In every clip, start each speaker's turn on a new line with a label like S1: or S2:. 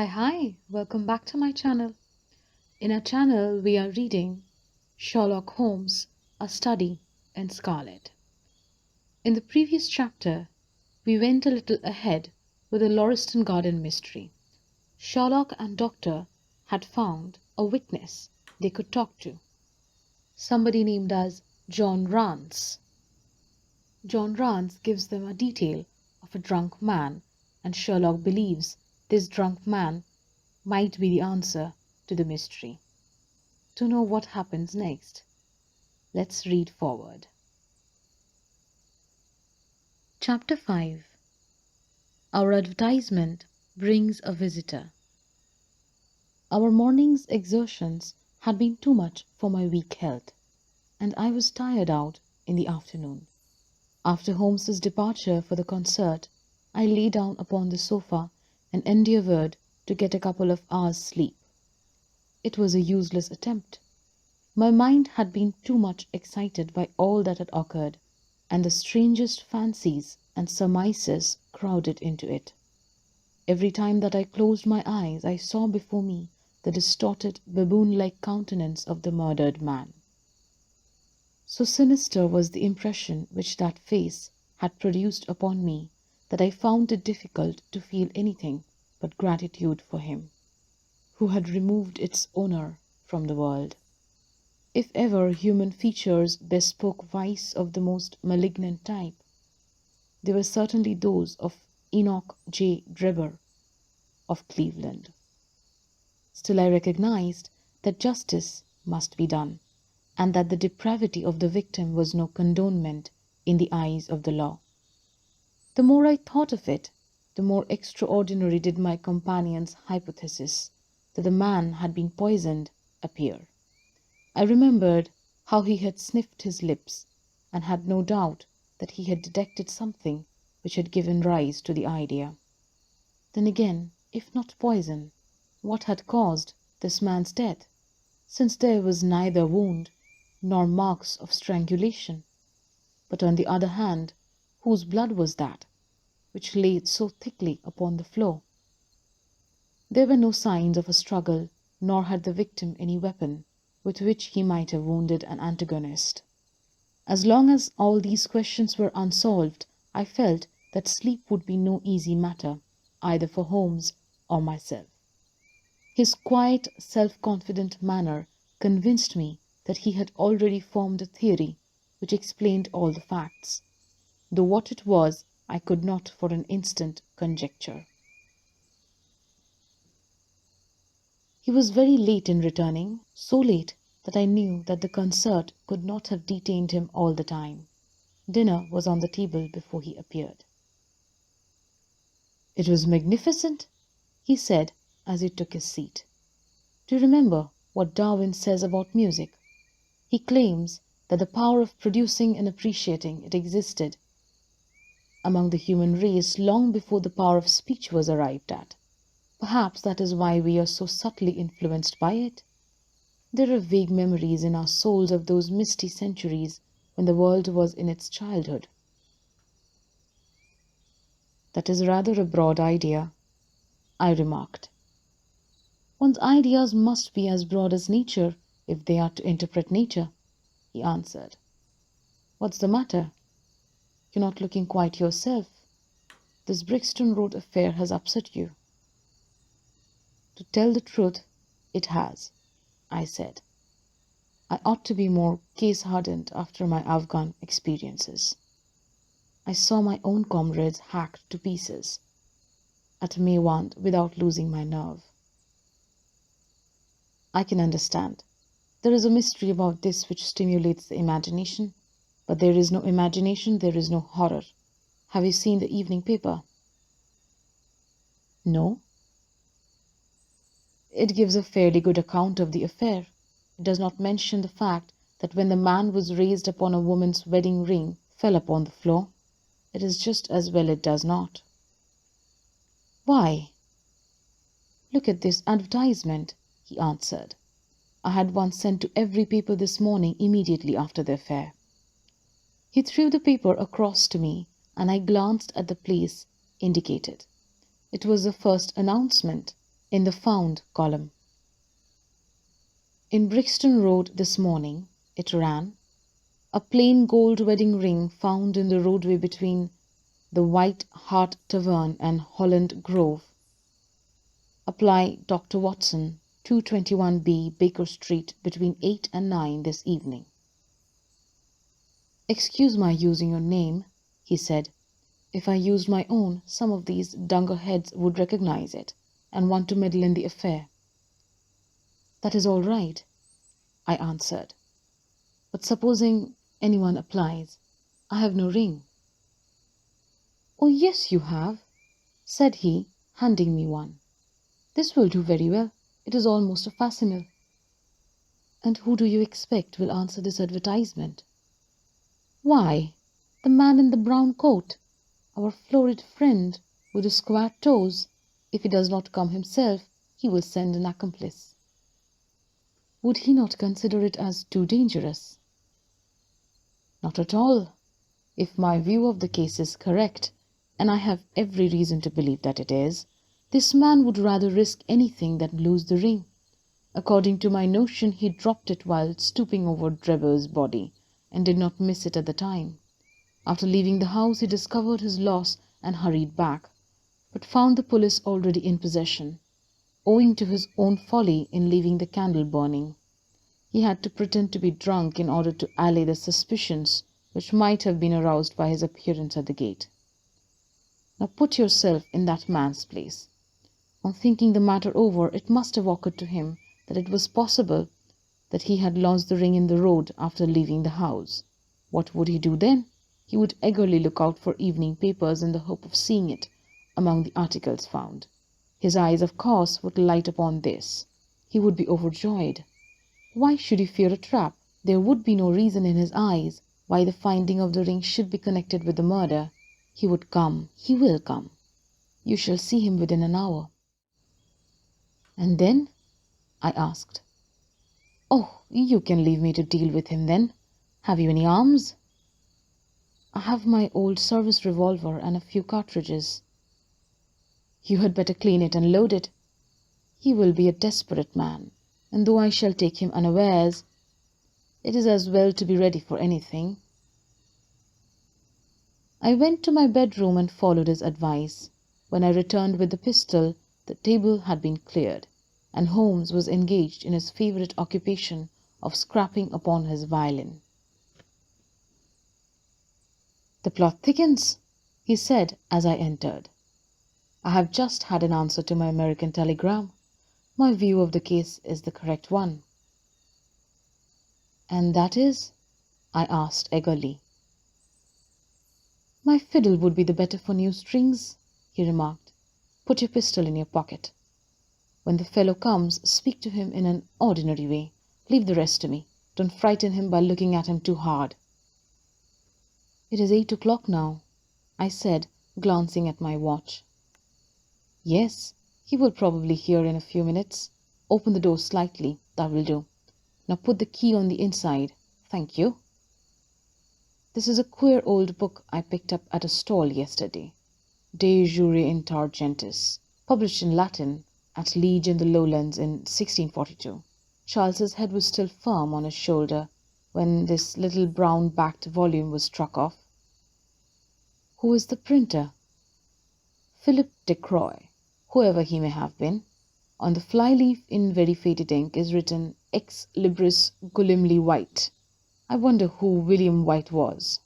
S1: Hi, welcome back to my channel. In our channel, we are reading Sherlock Holmes, A Study in Scarlet. In the previous chapter, we went a little ahead with the Lauriston Garden mystery. Sherlock and Doctor had found a witness they could talk to, somebody named as John Rance. John Rance gives them a detail of a drunk man, and Sherlock believes this drunk man might be the answer to the mystery. To know what happens next, let's read forward. Chapter 5. Our advertisement brings a visitor. Our morning's exertions had been too much for my weak health, and I was tired out in the afternoon. After Holmes's departure for the concert, I lay down upon the sofa and endeavoured to get a couple of hours' sleep. It was a useless attempt. My mind had been too much excited by all that had occurred, and the strangest fancies and surmises crowded into it. Every time that I closed my eyes, I saw before me the distorted, baboon-like countenance of the murdered man. So sinister was the impression which that face had produced upon me that I found it difficult to feel anything but gratitude for him, who had removed its owner from the world. If ever human features bespoke vice of the most malignant type, they were certainly those of Enoch J. Drebber of Cleveland. Still I recognized that justice must be done, and that the depravity of the victim was no condonement in the eyes of the law. The more I thought of it, the more extraordinary did my companion's hypothesis that the man had been poisoned appear. I remembered how he had sniffed his lips, and had no doubt that he had detected something which had given rise to the idea. Then again, if not poison, what had caused this man's death, since there was neither wound nor marks of strangulation? But on the other hand, whose blood was that which lay so thickly upon the floor? There were no signs of a struggle, nor had the victim any weapon with which he might have wounded an antagonist. As long as all these questions were unsolved, I felt that sleep would be no easy matter, either for Holmes or myself. His quiet, self-confident manner convinced me that he had already formed a theory which explained all the facts, though what it was I could not for an instant conjecture. He was very late in returning, so late that I knew that the concert could not have detained him all the time. Dinner was on the table before he appeared. "It was magnificent," he said as he took his seat. "Do you remember what Darwin says about music? He claims that the power of producing and appreciating it existed among the human race long before the power of speech was arrived at. Perhaps that is why we are so subtly influenced by it. There are vague memories in our souls of those misty centuries when the world was in its childhood." "That is rather a broad idea," I remarked. "One's ideas must be as broad as nature if they are to interpret nature," he answered. "What's the matter? You're not looking quite yourself. This Brixton Road affair has upset you." "To tell the truth, it has," I said. "I ought to be more case-hardened after my Afghan experiences. I saw my own comrades hacked to pieces at Maiwand without losing my nerve." "I can understand. There is a mystery about this which stimulates the imagination, but there is no imagination, there is no horror. Have you seen the evening paper?" "No." "It gives a fairly good account of the affair. It does not mention the fact that when the man was raised upon a woman's wedding ring fell upon the floor. It is just as well it does not." "Why?" "Look at this advertisement," he answered. "I had one sent to every paper this morning immediately after the affair." He threw the paper across to me, and I glanced at the place indicated. It was the first announcement, In the found column. In Brixton Road this morning, it ran, a plain gold wedding ring found in the roadway between the White Hart Tavern and Holland Grove. Apply Dr. Watson, 221B Baker Street, between 8 and 9 this evening. Excuse my using your name, he said. If I used my own, some of these dunderheads would recognize it and want to meddle in the affair. That is all right, I answered. But supposing anyone applies, I have no ring. Oh, yes, you have, said he, handing me one. This will do very well. It is almost a facsimile. And who do you expect will answer this advertisement? Why, the man in the brown coat, our florid friend with the square toes. If he does not come himself, he will send an accomplice. Would he not consider it as too dangerous? Not at all. If my view of the case is correct, and I have every reason to believe that it is, this man would rather risk anything than lose the ring. According to my notion, he dropped it while stooping over Drebber's body, and did not miss it at the time. After leaving the house, he discovered his loss and hurried back, but found the police already in possession, owing to his own folly in leaving the candle burning. He had to pretend to be drunk in order to allay the suspicions which might have been aroused by his appearance at the gate. Now put yourself in that man's place. On thinking the matter over, it must have occurred to him that it was possible that he had lost the ring in the road after leaving the house. What would he do then? He would eagerly look out for evening papers in the hope of seeing it among the articles found. His eyes, of course, would light upon this. He would be overjoyed. Why should he fear a trap? There would be no reason in his eyes why the finding of the ring should be connected with the murder. He would come. He will come. You shall see him within an hour. And then? I asked. Oh, you can leave me to deal with him then. Have you any arms? I have my old service revolver and a few cartridges. You had better clean it and load it. He will be a desperate man, and though I shall take him unawares, it is as well to be ready for anything. I went to my bedroom and followed his advice. When I returned with the pistol, the table had been cleared, and Holmes was engaged in his favourite occupation of scrapping upon his violin. The plot thickens, he said as I entered. I have just had an answer to my American telegram. My view of the case is the correct one. And that is? I asked eagerly. My fiddle would be the better for new strings, he remarked. Put your pistol in your pocket. When the fellow comes, speak to him in an ordinary way. Leave the rest to me. Don't frighten him by looking at him too hard. It is 8 o'clock now, I said, glancing at my watch. Yes, he will probably hear in a few minutes. Open the door slightly, that will do. Now put the key on the inside. Thank you. This is a queer old book I picked up at a stall yesterday. De Jure Intargentis, published in Latin at Liege in the Lowlands in 1642. Charles's head was still firm on his shoulder when this little brown-backed volume was struck off. Who is the printer? Philip de Croix, whoever he may have been. On the fly-leaf in very faded ink is written Ex Libris Gulimli White. I wonder who William White was.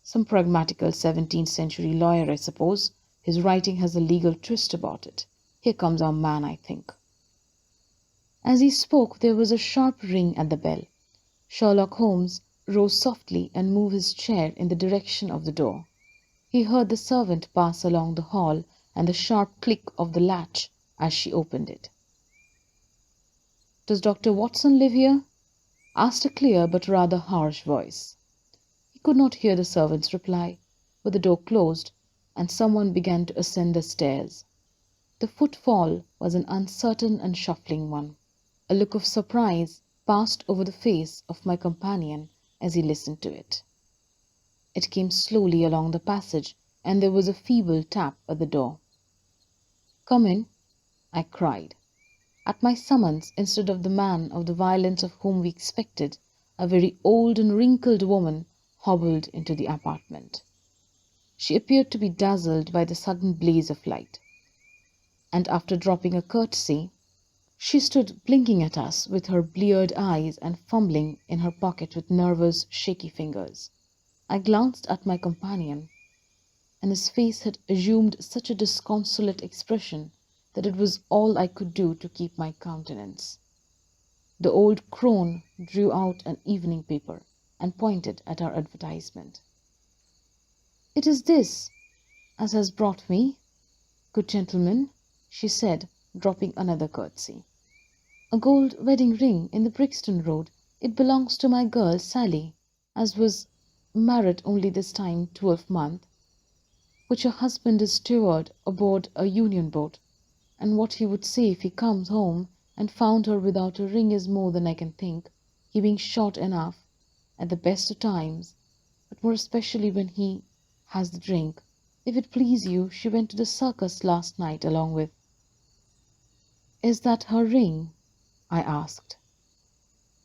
S1: Some pragmatical 17th century lawyer, I suppose. His writing has a legal twist about it. Here comes our man, I think. As he spoke, there was a sharp ring at the bell. Sherlock Holmes rose softly and moved his chair in the direction of the door. He heard the servant pass along the hall and the sharp click of the latch as she opened it. Does Dr. Watson live here? Asked a clear but rather harsh voice. He could not hear the servant's reply, but the door closed, and someone began to ascend the stairs. The footfall was an uncertain and shuffling one. A look of surprise passed over the face of my companion as he listened to it. It came slowly along the passage, and there was a feeble tap at the door. Come in, I cried. At my summons, instead of the man of the violence of whom we expected, a very old and wrinkled woman hobbled into the apartment. She appeared to be dazzled by the sudden blaze of light, and after dropping a curtsy, she stood blinking at us with her bleared eyes and fumbling in her pocket with nervous, shaky fingers. I glanced at my companion, and his face had assumed such a disconsolate expression that it was all I could do to keep my countenance. The old crone drew out an evening paper and pointed at our advertisement. "It is this as has brought me, good gentlemen," she said, dropping another curtsy. "A gold wedding ring in the Brixton Road. It belongs to my girl Sally, as was married only this time 12th month, which her husband is steward aboard a Union boat, and what he would say if he comes home and found her without a ring is more than I can think, he being short enough at the best of times, but more especially when he has the drink. If it please you, she went to the circus last night along with—" "Is that her ring?" I asked.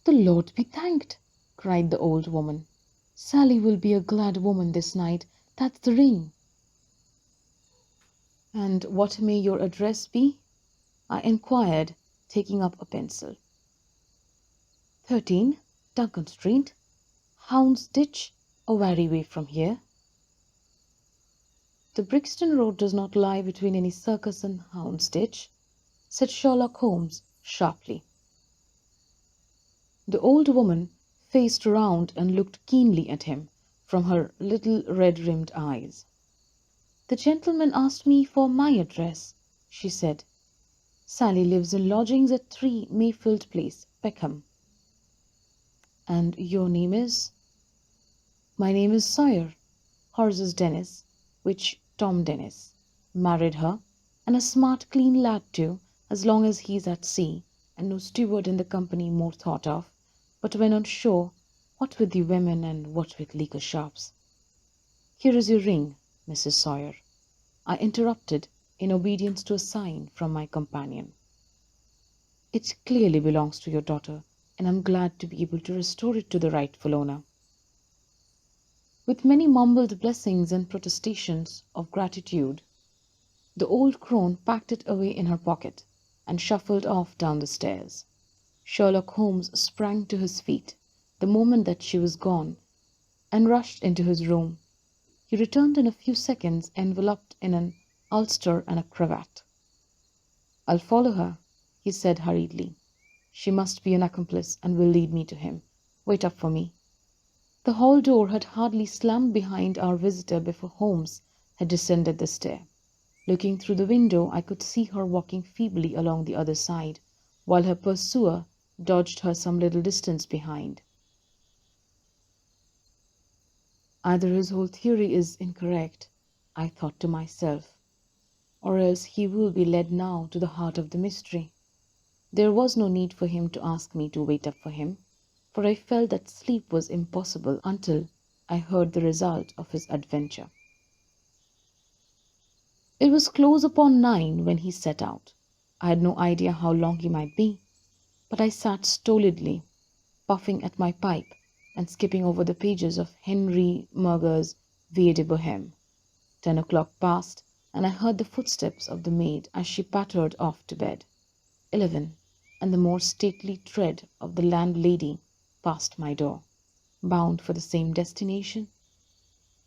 S1: "The Lord be thanked!" cried the old woman. "Sally will be a glad woman this night. That's the ring." "And what may your address be?" I inquired, taking up a pencil. 13 Duncan Street, Houndsditch, a weary way from here." "The Brixton Road does not lie between any circus and Houndsditch," said Sherlock Holmes sharply. The old woman faced round and looked keenly at him from her little red-rimmed eyes. "The gentleman asked me for my address," she said. "Sally lives in lodgings at 3 Mayfield Place, Peckham." "And your name is—" "My name is Sawyer. Hers is Dennis, which Tom Dennis. Married her, and a smart clean lad too, as long as he's at sea, and no steward in the company more thought of, but when on shore, what with the women and what with liquor shops—" "Here is your ring, Mrs. Sawyer," I interrupted, in obedience to a sign from my companion. "It clearly belongs to your daughter, and I am glad to be able to restore it to the rightful owner." With many mumbled blessings and protestations of gratitude, the old crone packed it away in her pocket and shuffled off down the stairs. Sherlock Holmes sprang to his feet the moment that she was gone and rushed into his room. He returned in a few seconds, enveloped in an ulster and a cravat. "I'll follow her," he said hurriedly. "She must be an accomplice and will lead me to him. Wait up for me." The hall door had hardly slammed behind our visitor before Holmes had descended the stair. Looking through the window, I could see her walking feebly along the other side, while her pursuer dodged her some little distance behind. Either his whole theory is incorrect, I thought to myself, or else he will be led now to the heart of the mystery. There was no need for him to ask me to wait up for him, for I felt that sleep was impossible until I heard the result of his adventure. It was close upon 9 when he set out. I had no idea how long he might be, but I sat stolidly, puffing at my pipe and skipping over the pages of Henry Murger's Vie de Bohème. 10 o'clock passed, and I heard the footsteps of the maid as she pattered off to bed. 11, and the more stately tread of the landlady passed my door, bound for the same destination.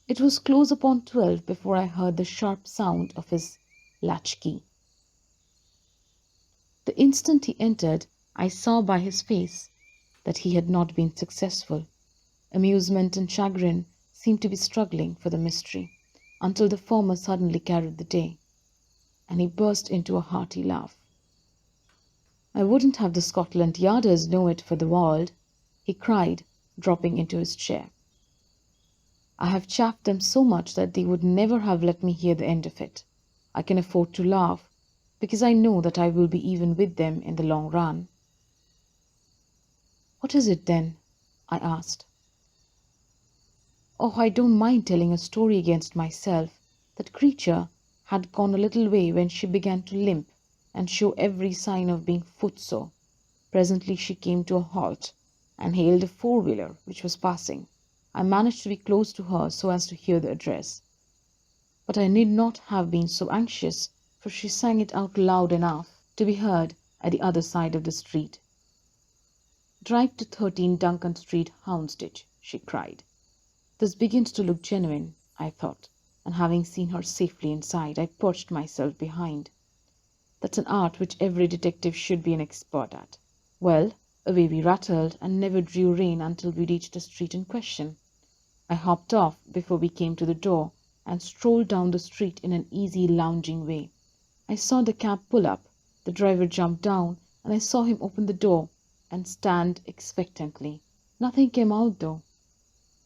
S1: It was close upon 12 before I heard the sharp sound of his latchkey. The instant he entered, I saw by his face that he had not been successful. Amusement and chagrin seemed to be struggling for the mystery, until the former suddenly carried the day, and he burst into a hearty laugh. "I wouldn't have the Scotland Yarders know it for the world," he cried, dropping into his chair. "I have chaffed them so much that they would never have let me hear the end of it. I can afford to laugh, because I know that I will be even with them in the long run." "What is it, then?" I asked. "Oh, I don't mind telling a story against myself. That creature had gone a little way when she began to limp, and show every sign of being footsore. Presently she came to a halt and hailed a four-wheeler which was passing. I managed to be close to her so as to hear the address. But I need not have been so anxious, for she sang it out loud enough to be heard at the other side of the street. "Drive to 13 Duncan Street, Houndsditch," she cried. This begins to look genuine, I thought, and having seen her safely inside, I perched myself behind. That's an art which every detective should be an expert at. Well, away we rattled, and never drew rein until we reached the street in question. I hopped off before we came to the door, and strolled down the street in an easy lounging way. I saw the cab pull up, the driver jump down, and I saw him open the door and stand expectantly. Nothing came out though.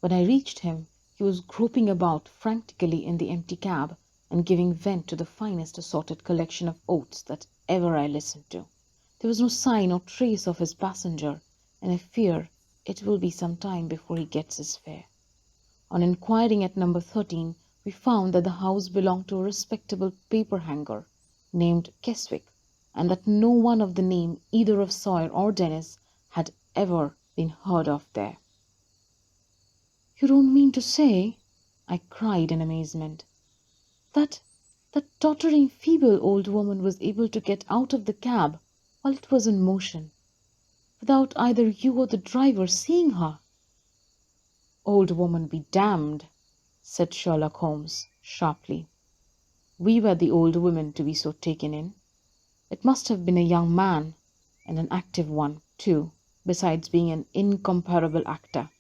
S1: When I reached him, he was groping about frantically in the empty cab and giving vent to the finest assorted collection of oaths that ever I listened to. There was no sign or trace of his passenger, and I fear it will be some time before he gets his fare. On inquiring at number 13, we found that the house belonged to a respectable paper-hanger named Keswick, and that no one of the name either of Sawyer or Dennis had ever been heard of there. "You don't mean to say," I cried in amazement, "that that tottering feeble old woman was able to get out of the cab while it was in motion, without either you or the driver seeing her?" "Old woman be damned," said Sherlock Holmes sharply. "We were the old women to be so taken in. It must have been a young man, and an active one, too, besides being an incomparable actor.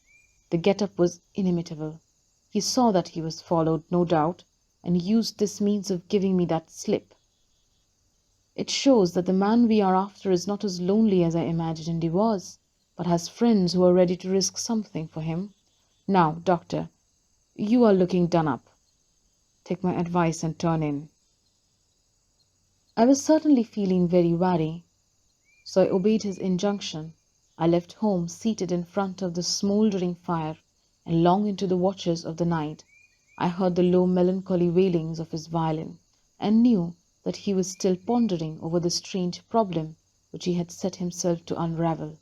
S1: The get-up was inimitable. He saw that he was followed, no doubt, and used this means of giving me that slip. It shows that the man we are after is not as lonely as I imagined he was, but has friends who are ready to risk something for him. Now, doctor, you are looking done up. Take my advice and turn in." I was certainly feeling very wary, so I obeyed his injunction. I left home seated in front of the smouldering fire, and long into the watches of the night I heard the low melancholy wailings of his violin, and knew that he was still pondering over the strange problem which he had set himself to unravel.